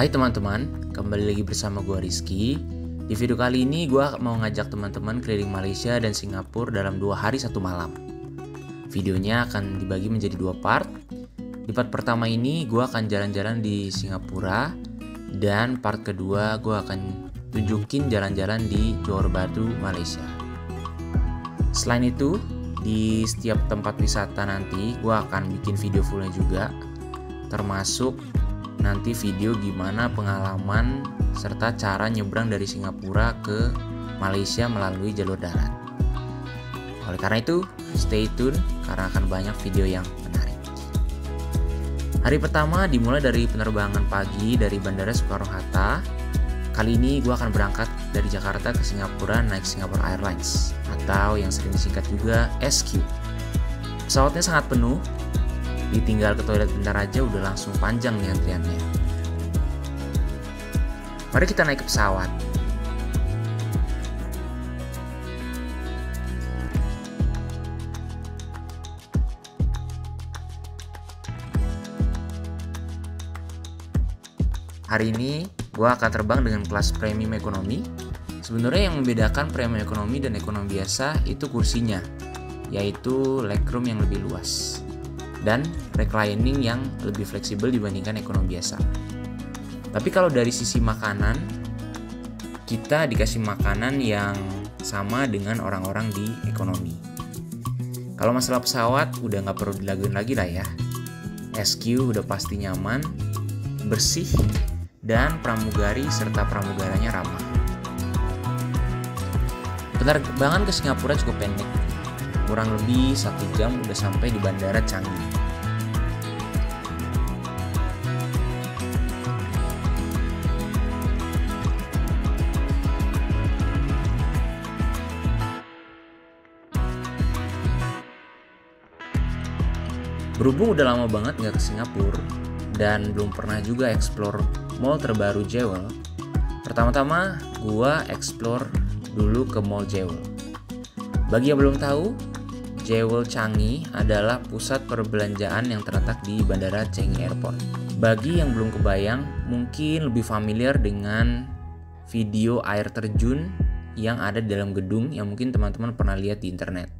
Hai teman-teman, kembali lagi bersama gue Rizky. Di video kali ini gue mau ngajak teman-teman keliling Malaysia dan Singapura dalam 2 hari 1 malam. Videonya akan dibagi menjadi 2 part. Di part pertama ini gue akan jalan-jalan di Singapura, dan part kedua gue akan tunjukin jalan-jalan di Johor Bahru, Malaysia. Selain itu, di setiap tempat wisata nanti gue akan bikin video fullnya juga, termasuk nanti video gimana pengalaman serta cara nyebrang dari Singapura ke Malaysia melalui jalur darat. Oleh karena itu, stay tune karena akan banyak video yang menarik. Hari pertama dimulai dari penerbangan pagi dari Bandara Soekarno-Hatta. Kali ini gue akan berangkat dari Jakarta ke Singapura naik Singapore Airlines atau yang sering disingkat juga SQ. Pesawatnya sangat penuh. Ditinggal ke toilet bentar aja udah langsung panjang nih antriannya. Mari kita naik ke pesawat. Hari ini gue akan terbang dengan kelas premium ekonomi. Sebenarnya yang membedakan premium ekonomi dan ekonomi biasa itu kursinya, yaitu legroom yang lebih luas dan reclining yang lebih fleksibel dibandingkan ekonomi biasa. Tapi kalau dari sisi makanan, kita dikasih makanan yang sama dengan orang-orang di ekonomi. Kalau masalah pesawat udah nggak perlu dilaguin lagi lah ya. SQ udah pasti nyaman, bersih, dan pramugari serta pramugaranya ramah. Penerbangan ke Singapura cukup pendek, kurang lebih 1 jam udah sampai di Bandara Changi. Berhubung udah lama banget nggak ke Singapura dan belum pernah juga explore mall terbaru Jewel, pertama-tama gua explore dulu ke Mall Jewel. Bagi yang belum tahu, Jewel Changi adalah pusat perbelanjaan yang terletak di Bandara Changi Airport. Bagi yang belum kebayang, mungkin lebih familiar dengan video air terjun yang ada di dalam gedung yang mungkin teman-teman pernah lihat di internet.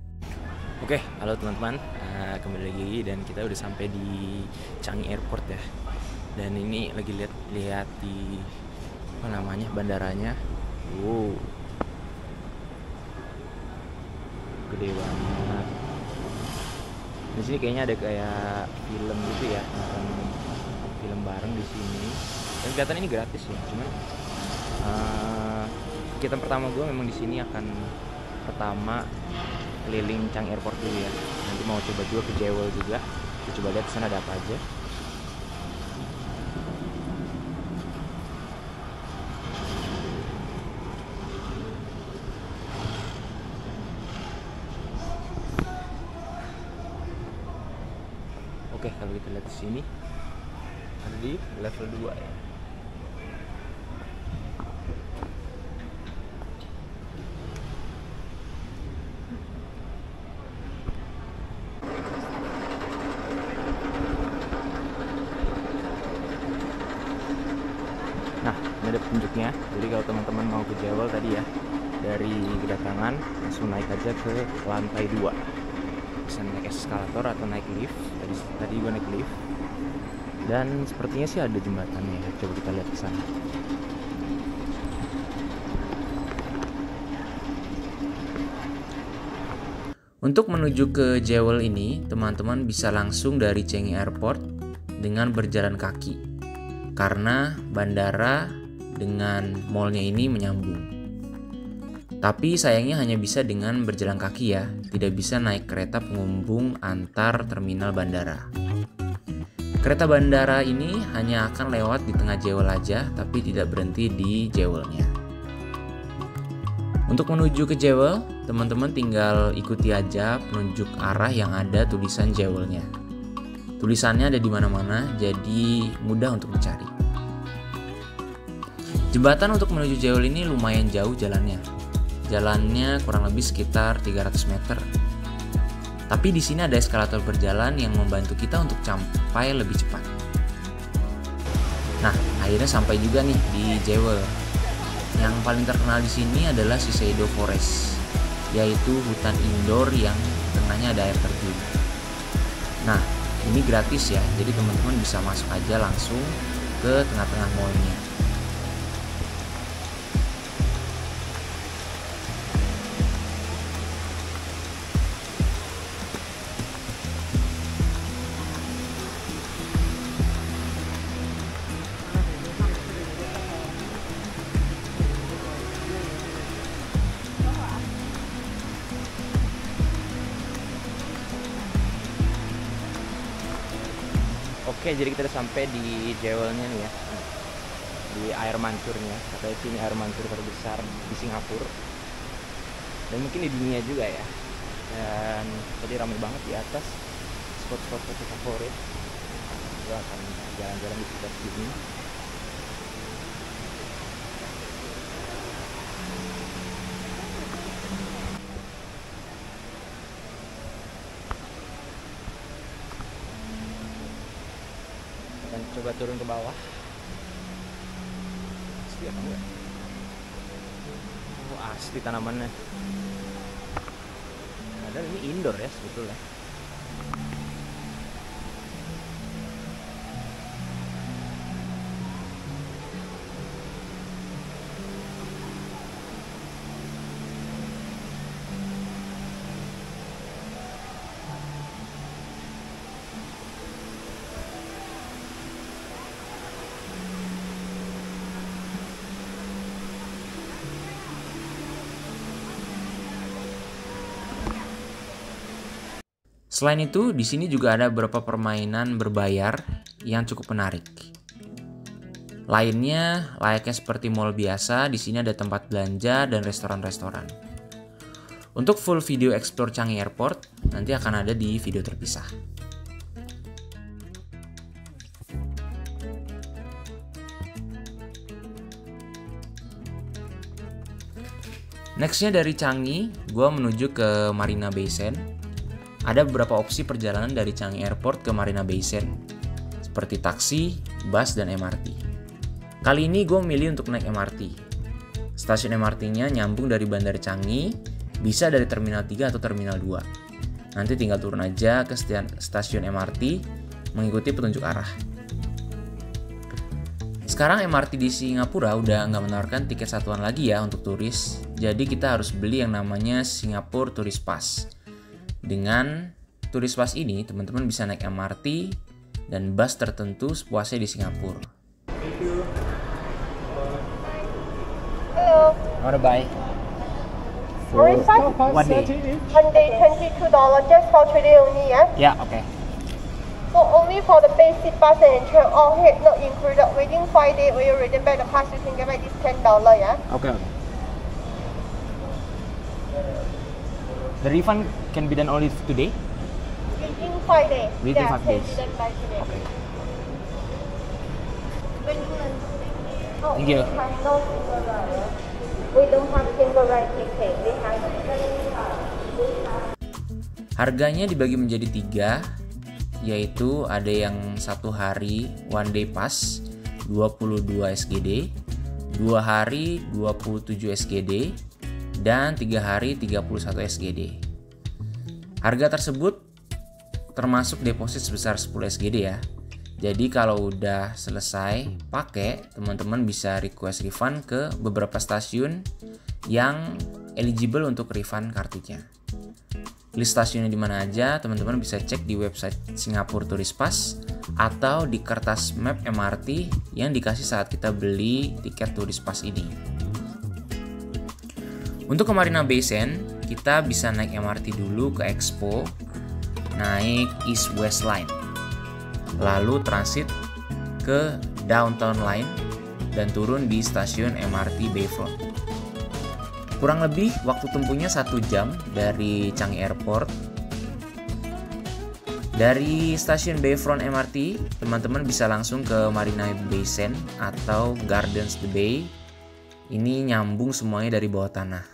Oke, halo teman-teman, kembali lagi dan kita udah sampai di Changi Airport ya. Dan ini lagi lihat di bandaranya. Wow, gede banget. Di sini kayaknya ada kayak film gitu ya, nonton film bareng di sini. Dan kelihatan ini gratis ya. Cuman kegiatan pertama gue memang di sini akan pertama keliling Changi Airport dulu ya. Nanti mau coba juga ke Jewel juga. Kita coba lihat sana ada apa aja. Oke, kalau kita lihat di sini ada di level 2 ya. Nah, ini ada petunjuknya. Jadi kalau teman-teman mau ke Jewel tadi ya, dari kedatangan langsung naik aja ke lantai 2. Bisa naik eskalator atau naik lift. Tadi gue naik lift. Dan sepertinya sih ada jembatannya ya. Coba kita lihat ke sana. Untuk menuju ke Jewel ini, teman-teman bisa langsung dari Changi Airport dengan berjalan kaki. Karena bandara dengan mallnya ini menyambung. Tapi sayangnya hanya bisa dengan berjalan kaki ya, tidak bisa naik kereta penghubung antar terminal bandara. Kereta bandara ini hanya akan lewat di tengah Jewel aja, tapi tidak berhenti di Jewelnya. Untuk menuju ke Jewel, teman-teman tinggal ikuti aja penunjuk arah yang ada tulisan Jewelnya. Tulisannya ada di mana-mana, jadi mudah untuk dicari. Jembatan untuk menuju Jewel ini lumayan jauh jalannya. Jalannya kurang lebih sekitar 300 meter. Tapi di sini ada eskalator berjalan yang membantu kita untuk sampai lebih cepat. Nah, akhirnya sampai juga nih di Jewel. Yang paling terkenal di sini adalah Shiseido Forest, yaitu hutan indoor yang tengahnya ada air terjun. Nah, ini gratis ya, jadi teman-teman bisa masuk aja langsung ke tengah-tengah mallnya. Oke, jadi kita udah sampai di Jewelnya nih ya, di air mancurnya. Katanya sini air mancur terbesar di Singapura dan mungkin di dunia juga ya. Dan tadi ramai banget di atas, spot-spot foto favorit. Gue akan jalan-jalan di sekitar sini. Dan coba turun ke bawah. Asli apa enggak? Oh, asli tanamannya. Padahal ini indoor ya sebetulnya. Selain itu, di sini juga ada beberapa permainan berbayar yang cukup menarik. Lainnya, layaknya seperti mall biasa, di sini ada tempat belanja dan restoran-restoran. Untuk full video explore Changi Airport, nanti akan ada di video terpisah. Nextnya dari Changi, gue menuju ke Marina Bay Sands. Ada beberapa opsi perjalanan dari Changi Airport ke Marina Bay Sands, seperti taksi, bus, dan MRT. Kali ini gue memilih untuk naik MRT. Stasiun MRT-nya nyambung dari Bandara Changi, bisa dari Terminal 3 atau Terminal 2. Nanti tinggal turun aja ke stasiun MRT, mengikuti petunjuk arah. Sekarang MRT di Singapura udah nggak menawarkan tiket satuan lagi ya untuk turis, jadi kita harus beli yang namanya Singapore Tourist Pass. Dengan Tourist Pass ini, teman-teman bisa naik MRT dan bus tertentu sepuasnya di Singapura. Hello. Wanna buy? Tourist pass? One day. One day $22 just for today only, yeah? Yeah, okay. So only for the basic bus and train, all here not included. Within 5 days, when you redeem back the pass, you can get back this $10, yeah? Okay. The refund can be done only today? Within 5 days. Within yeah, 5 days. Can be done by today. Okay. Oh, Thank you. We have no single rider. We don't have single ride ticket. We have Harganya dibagi menjadi 3, yaitu ada yang 1 hari one day pass 22 SGD, 2 hari 27 SGD, dan 3 hari 31 SGD. Harga tersebut termasuk deposit sebesar 10 SGD ya. Jadi kalau udah selesai pakai, teman-teman bisa request refund ke beberapa stasiun yang eligible untuk refund kartunya. List stasiunnya di mana aja, teman-teman bisa cek di website Singapore Tourist Pass atau di kertas map MRT yang dikasih saat kita beli tiket Tourist Pass ini. Untuk ke Marina Bay Sands, kita bisa naik MRT dulu ke Expo, naik East West Line, lalu transit ke Downtown Line dan turun di stasiun MRT Bayfront. Kurang lebih waktu tempuhnya 1 jam dari Changi Airport. Dari stasiun Bayfront MRT, teman-teman bisa langsung ke Marina Bay Sands atau Gardens the Bay. Ini nyambung semuanya dari bawah tanah.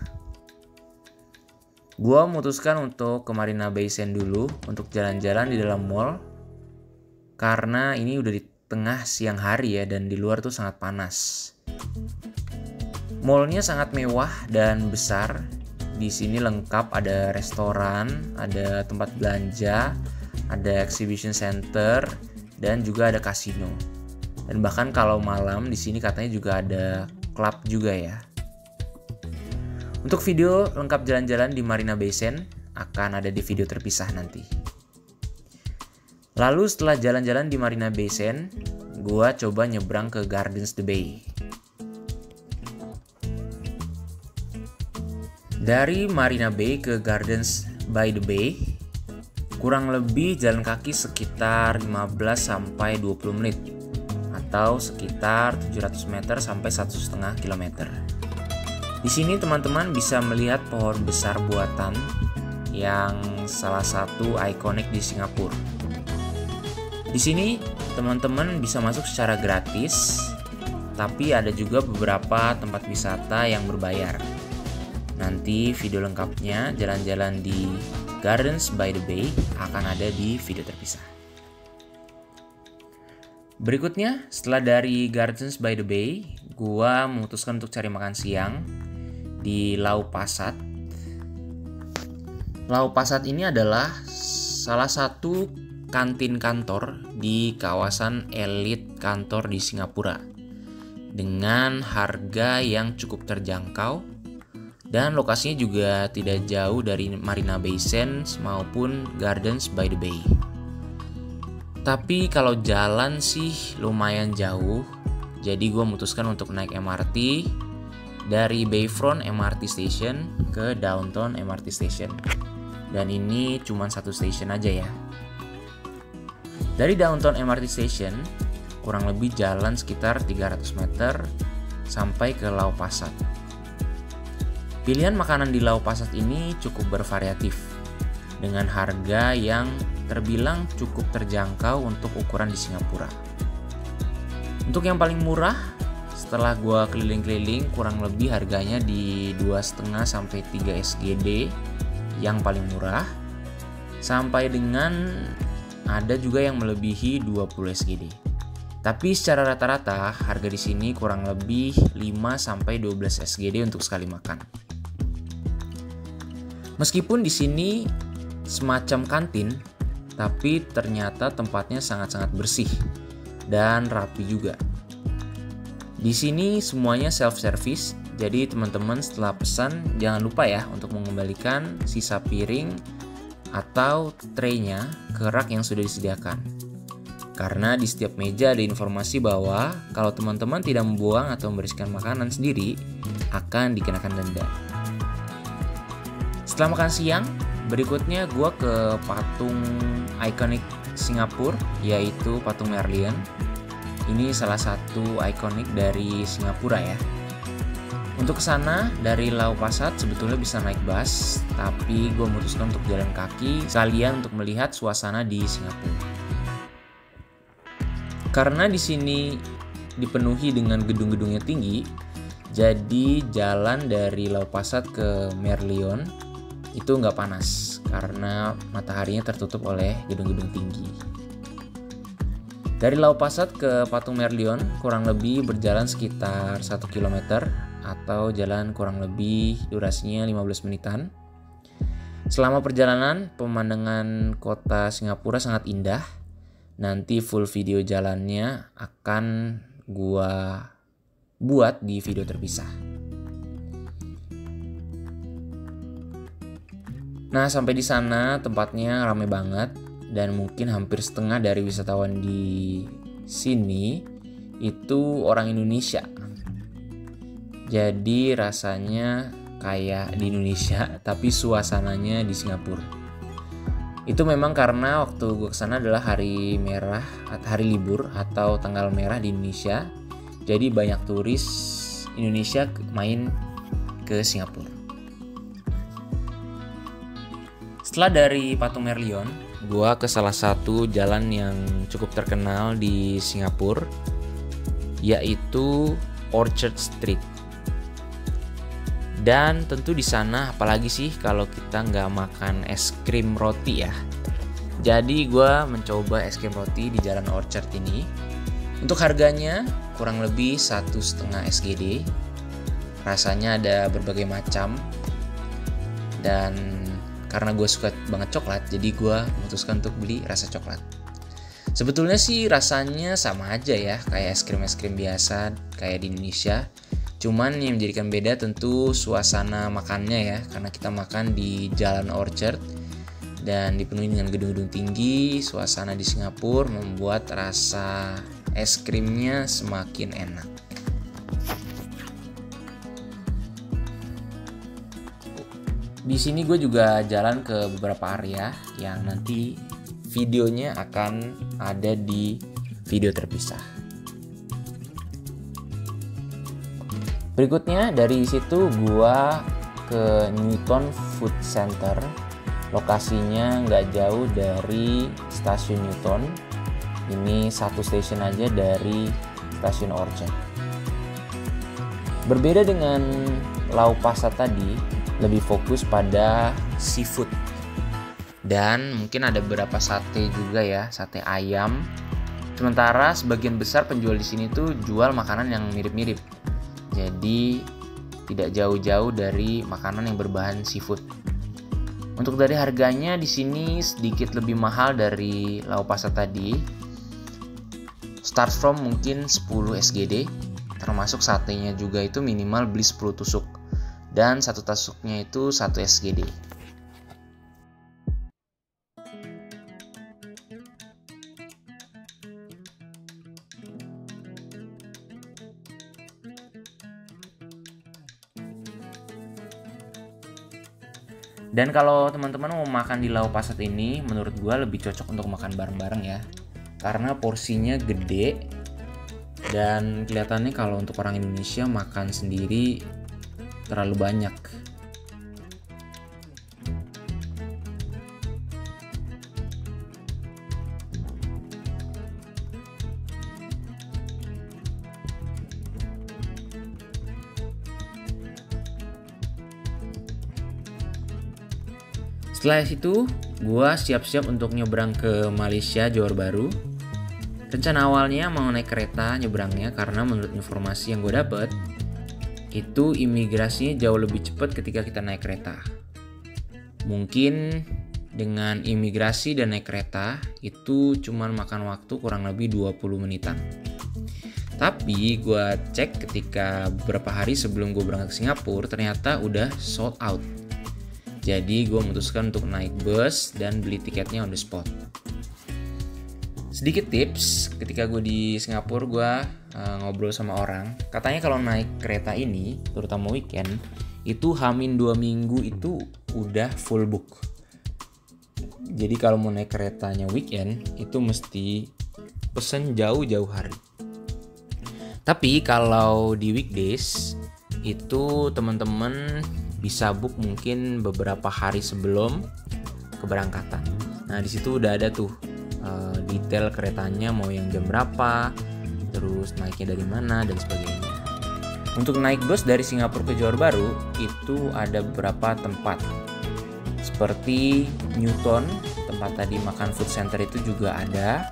Gua memutuskan untuk ke Marina Bay Sands dulu untuk jalan-jalan di dalam mall, karena ini udah tengah siang hari ya, dan di luar tuh sangat panas. Mallnya sangat mewah dan besar. Di sini lengkap, ada restoran, ada tempat belanja, ada exhibition center, dan juga ada kasino. Dan bahkan kalau malam di sini katanya juga ada klub juga ya. Untuk video lengkap jalan-jalan di Marina Bay Sands akan ada di video terpisah nanti. Lalu setelah jalan-jalan di Marina Bay Sands, gua coba nyebrang ke Gardens the Bay. Dari Marina Bay ke Gardens by the Bay, kurang lebih jalan kaki sekitar 15-20 menit, atau sekitar 700 meter sampai 1,5 km. Di sini teman-teman bisa melihat pohon besar buatan yang salah satu ikonik di Singapura. Di sini teman-teman bisa masuk secara gratis, tapi ada juga beberapa tempat wisata yang berbayar. Nanti video lengkapnya jalan-jalan di Gardens by the Bay akan ada di video terpisah. Berikutnya, setelah dari Gardens by the Bay, gua memutuskan untuk cari makan siang di Lau Pa Sat. Lau Pa Sat ini adalah salah satu kantin kantor di kawasan elit kantor di Singapura dengan harga yang cukup terjangkau, dan lokasinya juga tidak jauh dari Marina Bay Sands maupun Gardens by the Bay. Tapi kalau jalan sih lumayan jauh, jadi gue memutuskan untuk naik MRT dari Bayfront MRT Station ke Downtown MRT Station. Dan ini cuma satu station aja ya. Dari Downtown MRT Station, kurang lebih jalan sekitar 300 meter sampai ke Lau Pa Sat. Pilihan makanan di Lau Pa Sat ini cukup bervariatif, dengan harga yang terbilang cukup terjangkau untuk ukuran di Singapura. Untuk yang paling murah, setelah gua keliling-keliling, kurang lebih harganya di 2,5 sampai 3 SGD yang paling murah, sampai dengan ada juga yang melebihi 20 SGD. Tapi secara rata-rata harga di sini kurang lebih 5 sampai 12 SGD untuk sekali makan. Meskipun di sini semacam kantin, tapi ternyata tempatnya sangat-sangat bersih dan rapi juga. Di sini semuanya self-service, jadi teman-teman setelah pesan jangan lupa ya untuk mengembalikan sisa piring atau tray-nya ke rak yang sudah disediakan. Karena di setiap meja ada informasi bahwa kalau teman-teman tidak membuang atau membersihkan makanan sendiri, akan dikenakan denda. Setelah makan siang, berikutnya gue ke patung ikonik Singapura, yaitu patung Merlion. Ini salah satu ikonik dari Singapura ya. Untuk kesana dari Lau Pa Sat sebetulnya bisa naik bus, tapi gue memutuskan untuk jalan kaki sekalian untuk melihat suasana di Singapura. Karena di sini dipenuhi dengan gedung-gedungnya tinggi, jadi jalan dari Lau Pa Sat ke Merlion itu nggak panas karena mataharinya tertutup oleh gedung-gedung tinggi. Dari Lau Pa Sat ke patung Merlion kurang lebih berjalan sekitar 1 km atau jalan kurang lebih durasinya 15 menitan. Selama perjalanan, pemandangan kota Singapura sangat indah. Nanti full video jalannya akan gua buat di video terpisah. Nah, sampai di sana tempatnya ramai banget dan mungkin hampir setengah dari wisatawan di sini itu orang Indonesia. Jadi rasanya kayak di Indonesia tapi suasananya di Singapura. Itu memang karena waktu gue kesana adalah hari merah, hari libur atau tanggal merah di Indonesia. Jadi banyak turis Indonesia main ke Singapura. Setelah dari patung Merlion, gue ke salah satu jalan yang cukup terkenal di Singapura, yaitu Orchard Street. Dan tentu di sana apalagi sih kalau kita nggak makan es krim roti ya. Jadi gue mencoba es krim roti di jalan Orchard ini. Untuk harganya kurang lebih 1,5 SGD. Rasanya ada berbagai macam. Dan karena gue suka banget coklat, jadi gue memutuskan untuk beli rasa coklat. Sebetulnya sih rasanya sama aja ya, kayak es krim biasa kayak di Indonesia. Cuman yang menjadikan beda tentu suasana makannya ya, karena kita makan di Jalan Orchard dan dipenuhi dengan gedung-gedung tinggi. Suasana di Singapura membuat rasa es krimnya semakin enak. Di sini gue juga jalan ke beberapa area yang nanti videonya akan ada di video terpisah. Berikutnya dari situ gue ke Newton Food Center. Lokasinya nggak jauh dari stasiun Newton. Ini satu stasiun aja dari stasiun Orchard. Berbeda dengan Lau Pa Sat tadi, lebih fokus pada seafood. Dan mungkin ada beberapa sate juga ya, sate ayam. Sementara sebagian besar penjual di sini tuh jual makanan yang mirip-mirip. Jadi tidak jauh-jauh dari makanan yang berbahan seafood. Untuk dari harganya di sini sedikit lebih mahal dari Lau Pa Sat tadi. Start from mungkin 10 SGD, termasuk satenya juga itu minimal beli 10 tusuk. Dan satu tusuknya itu 1 SGD. Dan kalau teman-teman mau makan di Lau Pa Sat ini, menurut gue lebih cocok untuk makan bareng-bareng ya. Karena porsinya gede dan kelihatannya kalau untuk orang Indonesia makan sendiri terlalu banyak. Setelah itu, gue siap-siap untuk nyebrang ke Malaysia, Johor Bahru. Rencana awalnya mau naik kereta nyebrangnya karena menurut informasi yang gue dapet, itu imigrasinya jauh lebih cepat ketika kita naik kereta. Mungkin dengan imigrasi dan naik kereta itu cuma makan waktu kurang lebih 20 menitan. Tapi gue cek ketika beberapa hari sebelum gue berangkat ke Singapura, ternyata udah sold out. Jadi gue memutuskan untuk naik bus dan beli tiketnya on the spot. Sedikit tips, ketika gue di Singapura gue ngobrol sama orang. Katanya kalau naik kereta ini, terutama weekend, itu H-2 minggu itu udah full book. Jadi kalau mau naik keretanya weekend, itu mesti pesen jauh-jauh hari. Tapi kalau di weekdays, itu teman-teman bisa book mungkin beberapa hari sebelum keberangkatan. Nah di situ udah ada tuh detail keretanya mau yang jam berapa, terus naiknya dari mana dan sebagainya. Untuk naik bus dari Singapura ke Johor Bahru itu ada beberapa tempat seperti Newton, tempat tadi makan food center itu juga ada.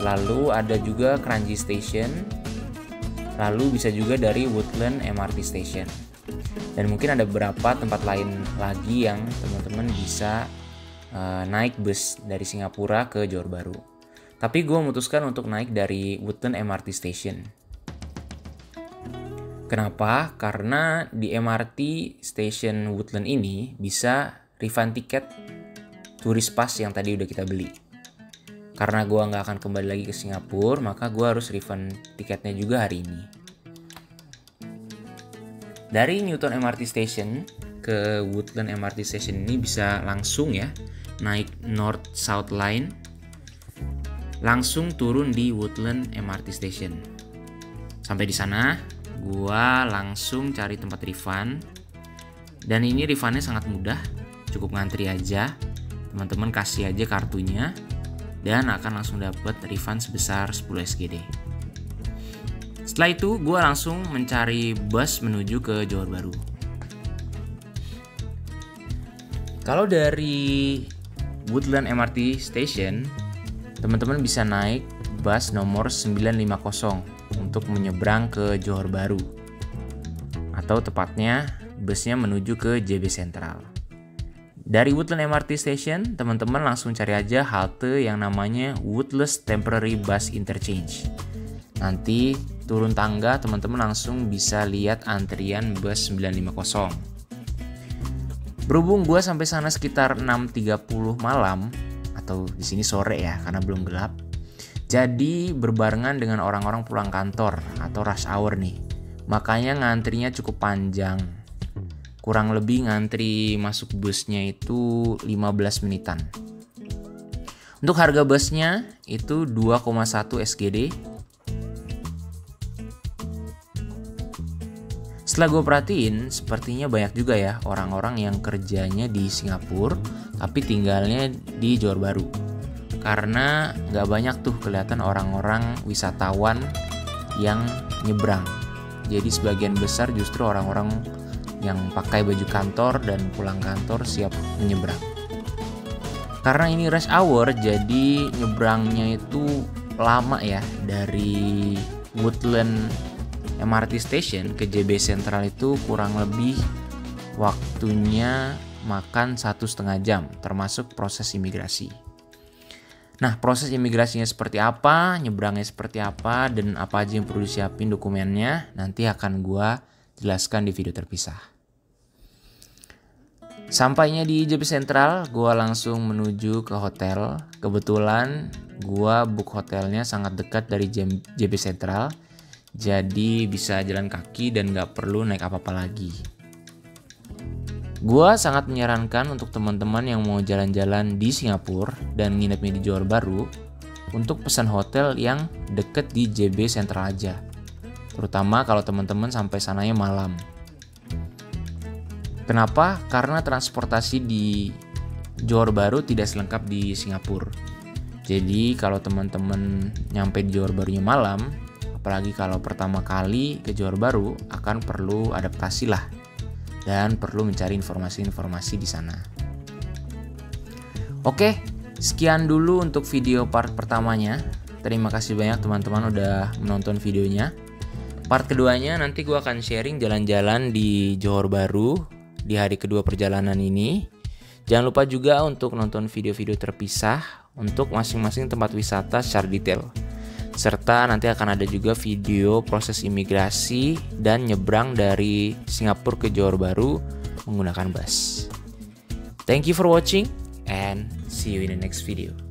Lalu ada juga Kranji Station. Lalu bisa juga dari Woodland MRT Station. Dan mungkin ada beberapa tempat lain lagi yang teman-teman bisa naik bus dari Singapura ke Johor Bahru. Tapi gue memutuskan untuk naik dari Woodland MRT Station. Kenapa? Karena di MRT Station Woodland ini bisa refund tiket turis pass yang tadi udah kita beli. Karena gue nggak akan kembali lagi ke Singapura, maka gue harus refund tiketnya juga hari ini. Dari Newton MRT Station ke Woodland MRT Station ini bisa langsung ya naik North South Line, langsung turun di Woodland MRT Station. Sampai di sana, gua langsung cari tempat refund. Dan ini refundnya sangat mudah, cukup ngantri aja. Teman-teman kasih aja kartunya dan akan langsung dapat refund sebesar 10 SGD. Setelah itu, gue langsung mencari bus menuju ke Johor Bahru. Kalau dari Woodland MRT Station, teman-teman bisa naik bus nomor 950 untuk menyeberang ke Johor Bahru. Atau tepatnya busnya menuju ke JB Sentral. Dari Woodland MRT Station, teman-teman langsung cari aja halte yang namanya Woodlands Temporary Bus Interchange. Nanti turun tangga, teman-teman langsung bisa lihat antrian bus 950. Berhubung gue sampai sana sekitar 6.30 malam, atau di sini sore ya, karena belum gelap. Jadi berbarengan dengan orang-orang pulang kantor atau rush hour nih. Makanya ngantrinya cukup panjang. Kurang lebih ngantri masuk busnya itu 15 menitan. Untuk harga busnya itu 2,1 SGD. Setelah gue perhatiin, sepertinya banyak juga ya orang-orang yang kerjanya di Singapura tapi tinggalnya di Johor Bahru. Karena gak banyak tuh kelihatan orang-orang wisatawan yang nyebrang. Jadi sebagian besar justru orang-orang yang pakai baju kantor dan pulang kantor siap menyeberang. Karena ini rush hour, jadi nyebrangnya itu lama ya. Dari Woodland MRT Station ke JB Sentral itu kurang lebih waktunya makan 1,5 jam, termasuk proses imigrasi. Nah, proses imigrasinya seperti apa, nyebrangnya seperti apa, dan apa aja yang perlu disiapin dokumennya, nanti akan gua jelaskan di video terpisah. Sampainya di JB Sentral, gue langsung menuju ke hotel. Kebetulan gue book hotelnya sangat dekat dari JB Sentral, jadi bisa jalan kaki dan gak perlu naik apa-apa lagi. Gue sangat menyarankan untuk teman-teman yang mau jalan-jalan di Singapura dan nginepnya di Johor Bahru untuk pesan hotel yang deket di JB Sentral aja. Terutama kalau teman-teman sampai sananya malam. Kenapa? Karena transportasi di Johor Bahru tidak selengkap di Singapura. Jadi kalau teman-teman nyampe di Johor Bahrunya malam, apalagi kalau pertama kali ke Johor Bahru, akan perlu adaptasi lah. Dan perlu mencari informasi-informasi di sana. Oke, sekian dulu untuk video part pertamanya. Terima kasih banyak teman-teman udah menonton videonya. Part keduanya nanti gue akan sharing jalan-jalan di Johor Bahru di hari kedua perjalanan ini. Jangan lupa juga untuk nonton video-video terpisah untuk masing-masing tempat wisata secara detail. Serta nanti akan ada juga video proses imigrasi dan nyebrang dari Singapura ke Johor Bahru menggunakan bus. Thank you for watching and see you in the next video.